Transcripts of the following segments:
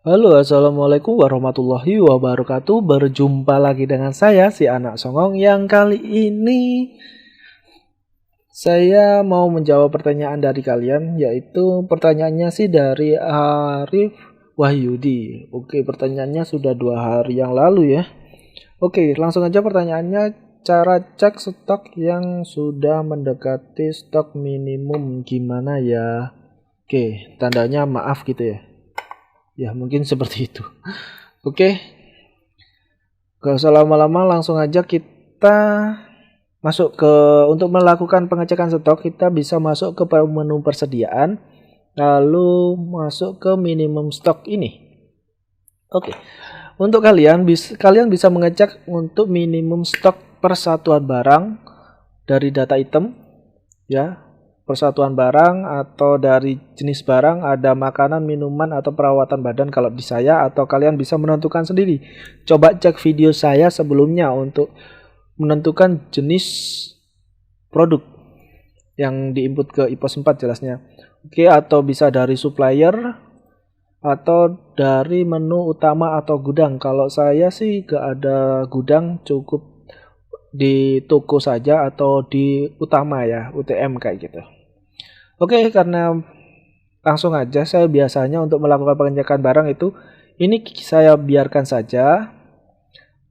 Halo, assalamualaikum warahmatullahi wabarakatuh. Berjumpa lagi dengan saya, si anak songong, yang kali ini saya mau menjawab pertanyaan dari kalian, yaitu pertanyaannya sih dari Arif Wahyudi. Oke, pertanyaannya sudah 2 hari yang lalu ya. Oke, langsung aja pertanyaannya. Cara cek stok yang sudah mendekati stok minimum gimana ya? Oke, tandanya maaf gitu ya. Ya, mungkin seperti itu. Oke, gak usah lama-lama, langsung aja kita masuk ke untuk melakukan pengecekan stok. Kita bisa masuk ke menu persediaan, lalu masuk ke minimum stok ini. Oke, untuk kalian bisa mengecek untuk minimum stok persatuan barang dari data item ya. Persatuan barang atau dari jenis barang, ada makanan, minuman, atau perawatan badan kalau di saya, atau kalian bisa menentukan sendiri. Coba cek video saya sebelumnya untuk menentukan jenis produk yang diinput ke IPOS 4 jelasnya. Oke, atau bisa dari supplier atau dari menu utama atau gudang. Kalau saya sih gak ada gudang, cukup di toko saja atau di utama ya, UTM kayak gitu. Oke, karena langsung aja saya biasanya untuk melakukan pengecekan barang itu, ini saya biarkan saja.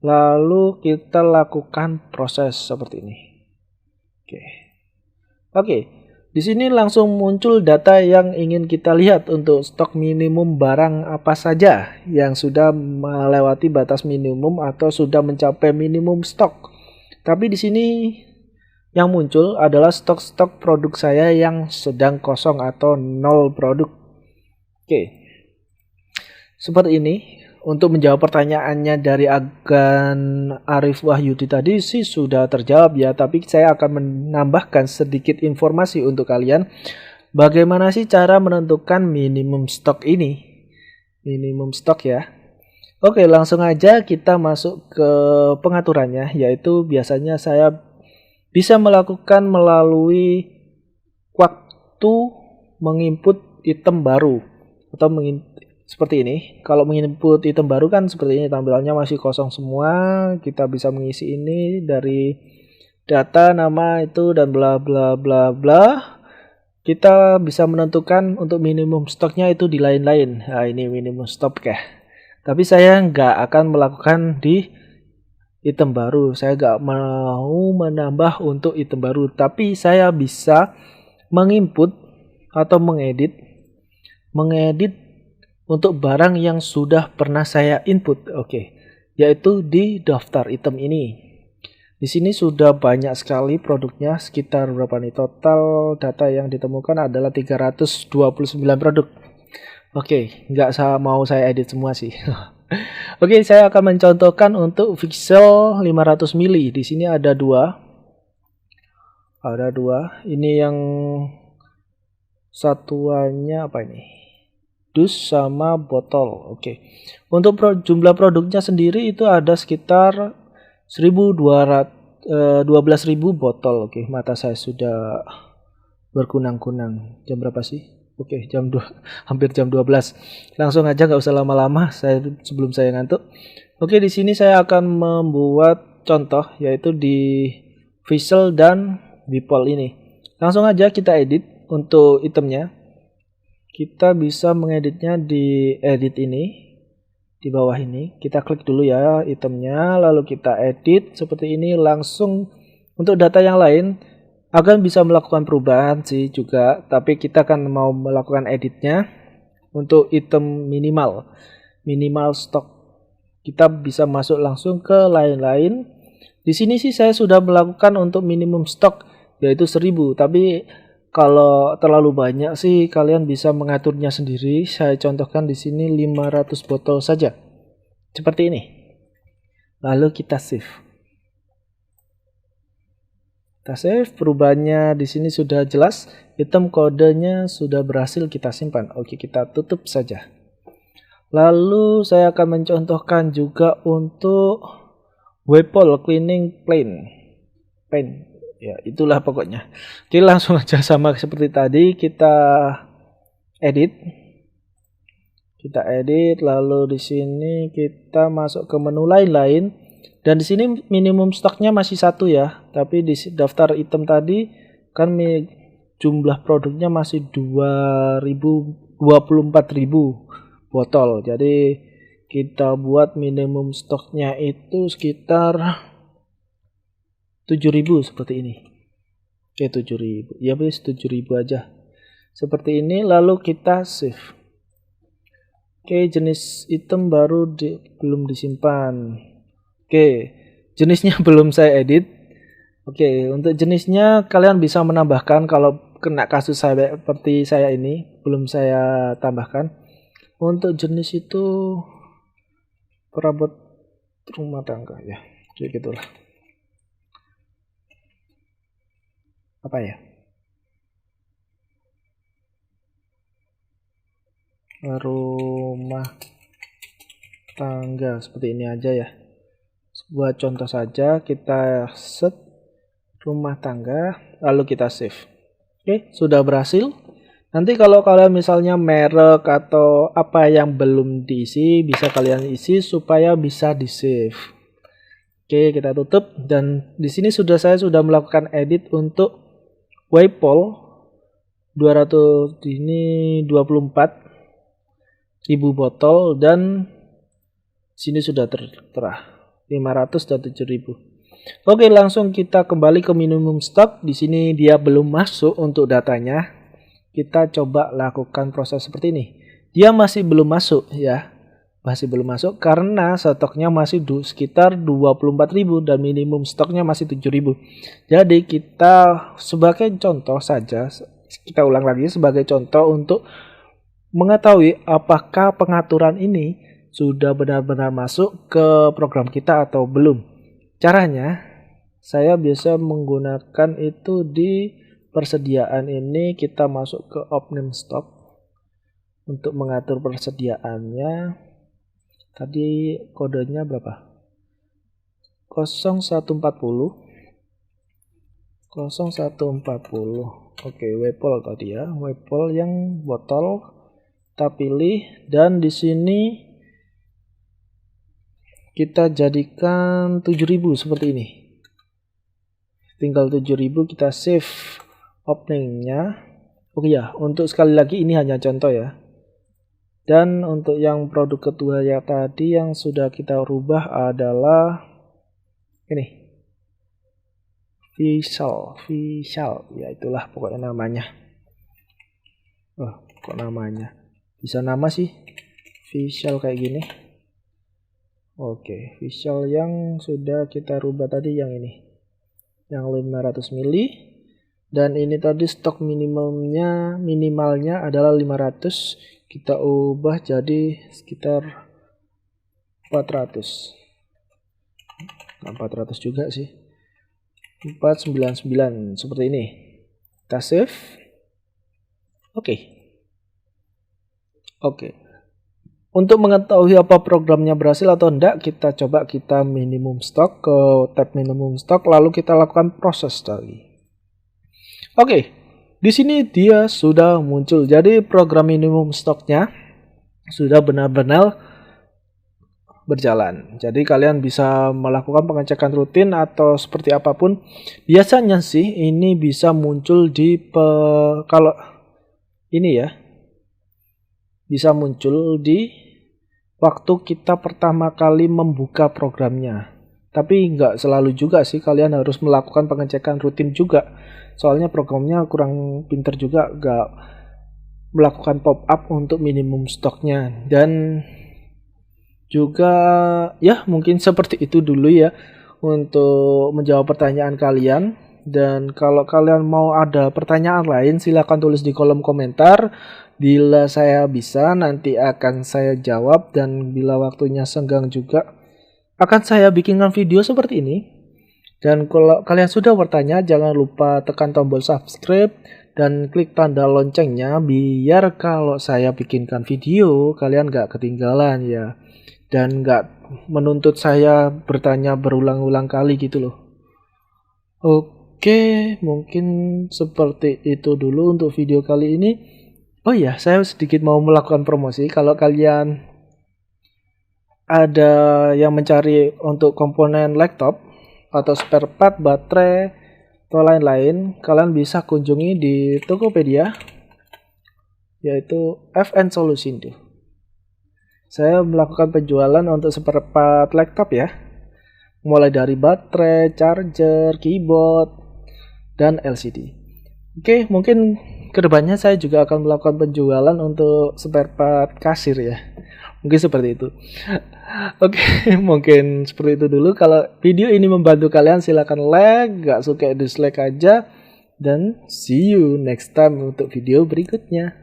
Lalu kita lakukan proses seperti ini. Oke. Oke. Di sini langsung muncul data yang ingin kita lihat untuk stok minimum barang apa saja yang sudah melewati batas minimum atau sudah mencapai minimum stok. Tapi di sini yang muncul adalah stok-stok produk saya yang sedang kosong atau nol produk. Oke. Seperti ini. Untuk menjawab pertanyaannya dari Agan Arif Wahyudi tadi sih sudah terjawab ya, tapi saya akan menambahkan sedikit informasi untuk kalian. Bagaimana sih cara menentukan minimum stok ini? Minimum stok ya. Oke, langsung aja kita masuk ke pengaturannya, yaitu biasanya saya bisa melakukan melalui waktu menginput item baru atau seperti ini. Kalau menginput item baru kan seperti ini, tampilannya masih kosong semua. Kita bisa mengisi ini dari data, nama itu dan bla bla bla bla. Kita bisa menentukan untuk minimum stoknya itu di lain-lain. Nah, ini minimum stok ya. Tapi saya nggak akan melakukan di item baru. Saya nggak mau menambah untuk item baru. Tapi saya bisa menginput atau mengedit untuk barang yang sudah pernah saya input, yaitu di daftar item ini. Di sini sudah banyak sekali produknya, sekitar berapa nih? Total data yang ditemukan adalah 329 produk. Nggak mau saya edit semua sih. Saya akan mencontohkan untuk Pixel 500 mili. Di sini ada dua. Ini yang satuannya apa ini? Dus sama botol. Untuk jumlah produknya sendiri itu ada sekitar 12.000 botol. Mata saya sudah berkunang-kunang. Jam berapa sih? Jam 2, hampir jam 12. Langsung aja, nggak usah lama-lama sebelum saya ngantuk. Di sini saya akan membuat contoh, yaitu di visual dan Bipol ini. Langsung aja kita edit untuk itemnya. Kita bisa mengeditnya di edit ini, di bawah ini. Kita klik dulu ya itemnya, lalu kita edit seperti ini. Langsung untuk data yang lain akan bisa melakukan perubahan sih juga, tapi kita kan mau melakukan editnya untuk item minimal stok. Kita bisa masuk langsung ke lain-lain. Di sini sih saya sudah melakukan untuk minimum stok yaitu 1000, tapi kalau terlalu banyak sih kalian bisa mengaturnya sendiri. Saya contohkan di sini 500 botol saja. Seperti ini. Lalu kita save. Perubahannya di sini sudah jelas. Item kodenya sudah berhasil kita simpan. Kita tutup saja. Lalu saya akan mencontohkan juga untuk Webol cleaning paint. Ya, itulah pokoknya. Langsung aja sama seperti tadi, kita edit. Kita edit, lalu di sini kita masuk ke menu lain-lain, dan di sini minimum stoknya masih 1 ya, tapi di daftar item tadi kan jumlah produknya masih 24.000 botol. Jadi kita buat minimum stoknya itu sekitar 7.000 seperti ini. Oke, 7.000. Ya wis 7.000 aja. Seperti ini, lalu kita save. Oke, jenis item baru belum disimpan. Oke, jenisnya belum saya edit. Oke, untuk jenisnya kalian bisa menambahkan kalau kena kasus saya seperti saya ini, belum saya tambahkan. Untuk jenis itu perabot rumah tangga ya, kayak gitulah. Apa ya? Rumah tangga seperti ini aja ya. Buat contoh saja, kita set rumah tangga lalu kita save. Oke, sudah berhasil. Nanti kalau kalian misalnya merek atau apa yang belum diisi, bisa kalian isi supaya bisa di save. Oke, kita tutup, dan di sini saya sudah melakukan edit untuk Waypol 200 ini 24.000 botol, dan sini sudah tertera 500 dan 7.000. Oke, langsung kita kembali ke minimum stock. Di sini dia belum masuk untuk datanya. Kita coba lakukan proses seperti ini. Dia masih belum masuk ya. Masih belum masuk karena stoknya masih sekitar 24.000 dan minimum stoknya masih 7.000. Jadi kita sebagai contoh saja, kita ulang lagi sebagai contoh untuk mengetahui apakah pengaturan ini sudah benar-benar masuk ke program kita atau belum. Caranya, saya biasa menggunakan itu di persediaan ini, kita masuk ke opening stock untuk mengatur persediaannya. Tadi kodenya berapa? 0140. Oke, Waypol tadi ya. Waypol yang botol kita pilih, dan di sini kita jadikan 7.000 seperti ini. Tinggal 7.000 kita save openingnya. Oke ya, untuk sekali lagi ini hanya contoh ya. Dan untuk yang produk kedua ya tadi yang sudah kita rubah adalah ini. Visual, ya itulah pokoknya namanya. Kok namanya? Bisa nama sih. Visual kayak gini. Oke, visual yang sudah kita rubah tadi yang ini. Yang 500 ml, dan ini tadi stok minimalnya adalah 500. Kita ubah jadi sekitar 400. Nah, 400 juga sih. 499 seperti ini. Kita save. Oke. Untuk mengetahui apa programnya berhasil atau enggak, kita coba minimum stock, ke tab minimum stock, lalu kita lakukan proses tadi. Oke, di sini dia sudah muncul. Jadi program minimum stoknya sudah benar-benar berjalan. Jadi kalian bisa melakukan pengecekan rutin atau seperti apapun. Biasanya sih ini bisa muncul kalau ini ya, bisa muncul di waktu kita pertama kali membuka programnya. Tapi nggak selalu juga sih, kalian harus melakukan pengecekan rutin juga. Soalnya programnya kurang pinter juga, nggak melakukan pop-up untuk minimum stoknya. Dan juga ya mungkin seperti itu dulu ya untuk menjawab pertanyaan kalian. Dan kalau kalian mau ada pertanyaan lain, silahkan tulis di kolom komentar. Bila saya bisa, nanti akan saya jawab, dan bila waktunya senggang juga akan saya bikinkan video seperti ini. Dan kalau kalian sudah bertanya, jangan lupa tekan tombol subscribe dan klik tanda loncengnya, biar kalau saya bikinkan video kalian gak ketinggalan ya, dan gak menuntut saya bertanya berulang-ulang kali gitu loh. Oke, mungkin seperti itu dulu untuk video kali ini. Oh iya, saya sedikit mau melakukan promosi. Kalau kalian ada yang mencari untuk komponen laptop atau spare part, baterai, atau lain-lain, kalian bisa kunjungi di Tokopedia, yaitu FN Solution tuh. Saya melakukan penjualan untuk spare part laptop ya, mulai dari baterai, charger, keyboard, dan LCD. Oke, mungkin kedepannya saya juga akan melakukan penjualan untuk spare part kasir ya. Mungkin seperti itu. Oke, mungkin seperti itu dulu. Kalau video ini membantu kalian silakan like, gak suka dislike aja. Dan see you next time untuk video berikutnya.